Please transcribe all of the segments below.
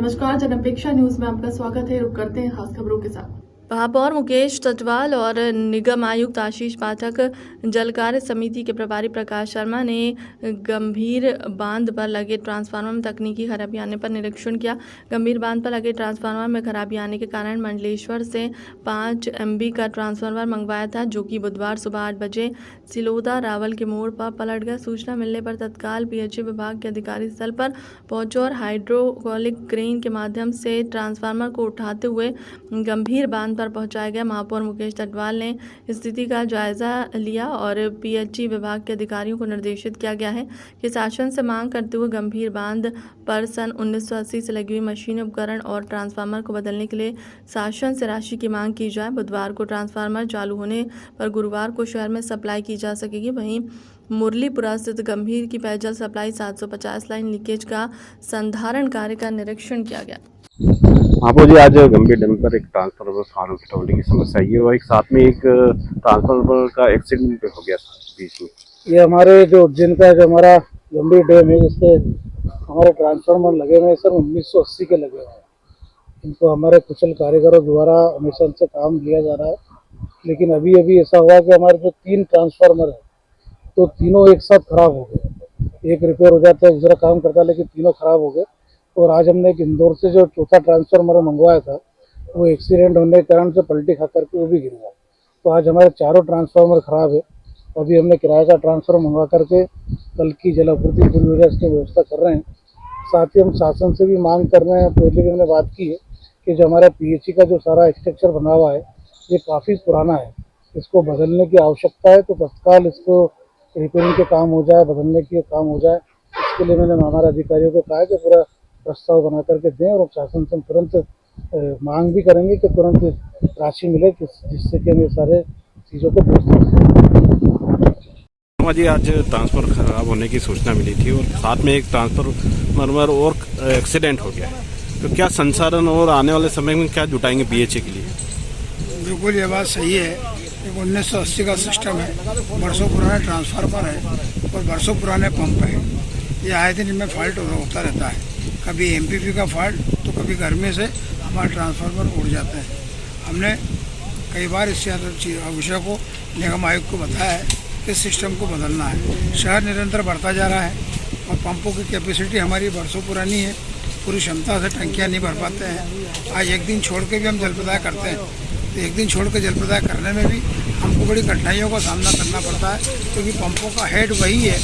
नमस्कार, जनअपेक्षा न्यूज में आपका स्वागत है। रुक करते हैं खास खबरों के साथ। महापौर मुकेश टटवाल और निगम आयुक्त आशीष पाठक, जल कार्य समिति के प्रभारी प्रकाश शर्मा ने गंभीर बांध पर लगे ट्रांसफार्मर में तकनीकी खराबी आने पर निरीक्षण किया। गंभीर बांध पर लगे ट्रांसफार्मर में खराबी आने के कारण मंडलेश्वर से 5 MB का ट्रांसफार्मर मंगवाया था, जो कि बुधवार सुबह 8 बजे सिलोदा रावल के मोड़ पर पलट गया। सूचना मिलने पर तत्काल PHE विभाग के अधिकारी स्थल पर पहुंचे और हाइड्रोलिक क्रेन के माध्यम से ट्रांसफार्मर को उठाते हुए गंभीर बांध पर पहुंचाया गया। महापौर मुकेश टटवाल ने स्थिति का जायजा लिया और PHE विभाग के अधिकारियों को निर्देशित किया गया है कि शासन से मांग करते हुए गंभीर बांध पर सन 1980 से लगी हुई मशीन, उपकरण और ट्रांसफार्मर को बदलने के लिए शासन से राशि की मांग की जाए। बुधवार को ट्रांसफार्मर चालू होने पर गुरुवार को शहर में सप्लाई की जा सकेगी। वहीं मुरलीपुरा स्थित गंभीर की पेयजल सप्लाई 750 लाइन लीकेज का संधारण कार्य का निरीक्षण किया गया। आपको जी आज गंभीर डैम पर एक ट्रांसफार्मर फाल्ट होने की समस्या आई है और एक साथ में एक ट्रांसफार्मर का एक्सीडेंट हो गया बीच में। ये हमारे जो उज्जैन का जो हमारा गंभीर डैम है, इससे हमारे ट्रांसफार्मर लगे हुए हैं सर 1980 के लगे हुए हैं। इनको हमारे कुशल कारीगरों द्वारा हमेशा इनसे काम लिया जा रहा है, लेकिन अभी ऐसा हुआ कि हमारे जो 3 ट्रांसफार्मर है तो तीनों एक साथ खराब हो गए। एक रिपेयर हो जाता है, दूसरा काम करता है, लेकिन तीनों खराब हो गए। और आज हमने एक इंदौर से जो चौथा ट्रांसफार्मर मंगवाया था, वो एक्सीडेंट होने के कारण से पलटी खा करके वो भी गिर गया। तो आज हमारे चारों ट्रांसफार्मर खराब है। अभी हमने किराए का ट्रांसफार्मर मंगवा करके कल की जलापूर्ति पूरी वजह इसकी व्यवस्था कर रहे हैं। साथ ही हम शासन से भी मांग कर रहे हैं, पहले भी हमने बात की है कि जो हमारा PHE का जो सारा स्ट्रक्चर बना हुआ है ये काफ़ी पुराना है, इसको बदलने की आवश्यकता है। तो तत्काल इसको रिपेयरिंग के काम हो जाए, बदलने के काम हो जाए। इसके लिए मैंने हमारे अधिकारियों को कहा है कि पूरा प्रस्ताव बना करके दें और शासन से तुरंत मांग भी करेंगे कि तुरंत राशि मिले, जिससे कि हम ये सारे चीज़ों को देख सकें। जी आज ट्रांसफार्मर खराब होने की सूचना मिली थी और साथ में एक ट्रांसफार्मर और एक्सीडेंट हो गया है, तो क्या संसाधन और आने वाले समय में क्या जुटाएंगे PHE के लिए? बिल्कुल ये बात सही है। एक 1980 का सिस्टम है, बरसों पुराना ट्रांसफार्मर है और बरसों पुराने पंप है। ये आए दिन इनमें फॉल्ट होता रहता है, कभी MPP का फॉल्ट तो कभी गर्मी से हमारा ट्रांसफार्मर उड़ जाता है। हमने कई बार इस विषय को निगम आयुक्त को बताया है कि सिस्टम को बदलना है। शहर निरंतर बढ़ता जा रहा है और पंपों की कैपेसिटी हमारी बरसों पुरानी है, पूरी क्षमता से टंकियाँ नहीं भर पाते हैं। आज एक दिन छोड़ के भी हम जल प्रदाय करते हैं, तो एक दिन छोड़ के जल प्रदाय करने में भी हमको बड़ी कठिनाइयों का सामना करना पड़ता है, क्योंकि पंपों का हेड वही है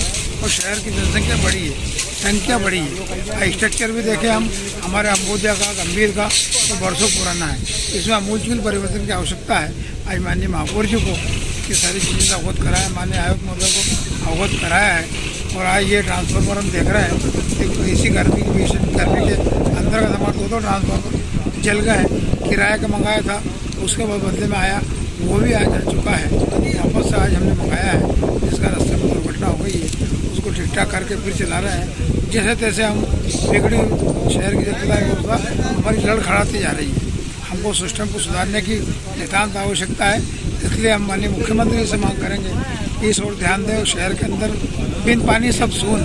और शहर की जनसंख्या बड़ी है, संख्या बड़ी है। स्ट्रक्चर भी देखें हम, हमारे अम्बोदिया का, गंभीर का तो बरसों पुराना है। इसमें आमूलचूल परिवर्तन की आवश्यकता है। आज माननीय महापौर जी को कि सारी चीज़ों का अवगत कराया, माननीय आयुक्त महोदय को अवगत कराया है। और आज ये ट्रांसफार्मर हम देख रहे हैं, एक इसी गर्मी के अंतर्गत हमारे 2 ट्रांसफार्मर जल गए। किराए का मंगाया था, उसके बाद बदले में आया, वो भी आज जल चुका है। वापस से आज हमने मंगाया है, जिसका रास्ते में दुर्घटना हो गई है, उसको ठीक ठाक करके फिर चला रहे हैं। जैसे तैसे हम बिगड़ी शहर की जलप्रदाय व्यवस्था हमारी लड़खड़ाती जा रही है। हमको सिस्टम को सुधारने की नितांत आवश्यकता है। इसलिए हम माननीय मुख्यमंत्री से मांग करेंगे कि इस ओर ध्यान दें। शहर के अंदर बिन पानी सब सून,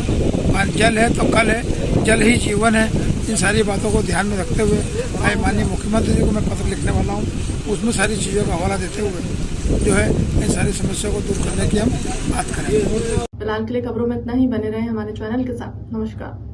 जल है तो कल है, जल ही जीवन है। इन सारी बातों को ध्यान में रखते हुए आज माननीय मुख्यमंत्री जी को मैं पत्र लिखने वाला हूँ, उसमें सारी चीज़ों का हवाला देते हुए जो है इन सारी समस्या को दूर करने की हम बात करेंगे। फिलहाल के लिए खबरों में इतना ही। बने रहे हमारे चैनल के साथ। नमस्कार।